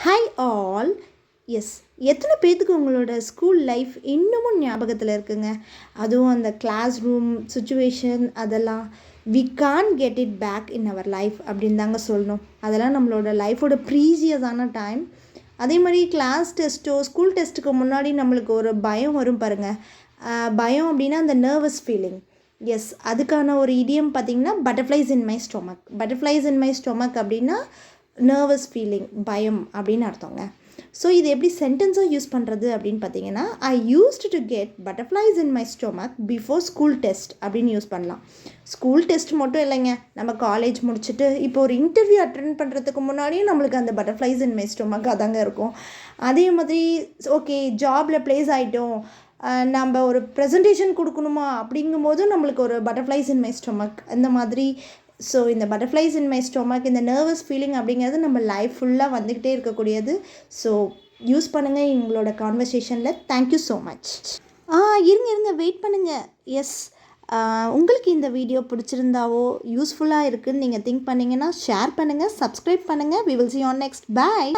Hi all. S, எத்தனை பேர்த்துக்கு உங்களோட ஸ்கூல் லைஃப் இன்னமும் ஞாபகத்தில் இருக்குங்க? அதுவும் அந்த கிளாஸ் ரூம் சுச்சுவேஷன் அதெல்லாம் we can get it back in our life அப்படின்னு தாங்க சொல்லணும். அதெல்லாம் நம்மளோட லைஃபோட ப்ரீசியஸான டைம். அதே மாதிரி கிளாஸ் டெஸ்ட்டோ ஸ்கூல் டெஸ்ட்டுக்கு முன்னாடி நம்மளுக்கு ஒரு பயம் வரும் பாருங்கள். பயம் அப்படின்னா அந்த நர்வஸ் ஃபீலிங். எஸ், அதுக்கான ஒரு இடியம் பார்த்திங்கன்னா butterflies in my stomach. Butterflies in my stomach அப்படின்னா நர்வஸ் ஃபீலிங், பயம் அப்படின்னு அர்த்தங்க. ஸோ இது எப்படி சென்டென்ஸாக யூஸ் பண்ணுறது அப்படின்னு பார்த்தீங்கன்னா, ஐ used to get butterflies in my stomach before school test அப்படின்னு யூஸ் பண்ணலாம். ஸ்கூல் டெஸ்ட் மட்டும் இல்லைங்க, நம்ம காலேஜ் முடிச்சுட்டு இப்போ ஒரு இன்டர்வியூ அட்டென்ட் பண்ணுறதுக்கு முன்னாடியும் நம்மளுக்கு அந்த பட்டர்ஃப்ளைஸ் இன் மை ஸ்டொமக் அதாங்க இருக்கும். அதே மாதிரி ஓகே ஜாபில் ப்ளேஸ் ஆகிட்டோம், நம்ம ஒரு ப்ரெசன்டேஷன் கொடுக்கணுமா அப்படிங்கும்போதும் நம்மளுக்கு ஒரு பட்டர்ஃப்ளைஸ் இன் மை ஸ்டொமக் இந்த மாதிரி. ஸோ இந்த பட்டர்ஃப்ளைஸ் இன் மை ஸ்டொமக், இந்த நர்வஸ் ஃபீலிங் அப்படிங்கிறது நம்ம லைஃப் ஃபுல்லாக வந்துக்கிட்டே இருக்கக்கூடியது. ஸோ யூஸ் பண்ணுங்கள் உங்களோட கான்வர்சேஷனில். Thank you so much. இருங்க வெயிட் பண்ணுங்கள். எஸ், உங்களுக்கு இந்த வீடியோ பிடிச்சிருந்தாவோ யூஸ்ஃபுல்லாக இருக்குதுன்னு நீங்கள் திங்க் பண்ணிங்கன்னா ஷேர் பண்ணுங்கள், சப்ஸ்கிரைப் பண்ணுங்கள். We will see you on next. Bye.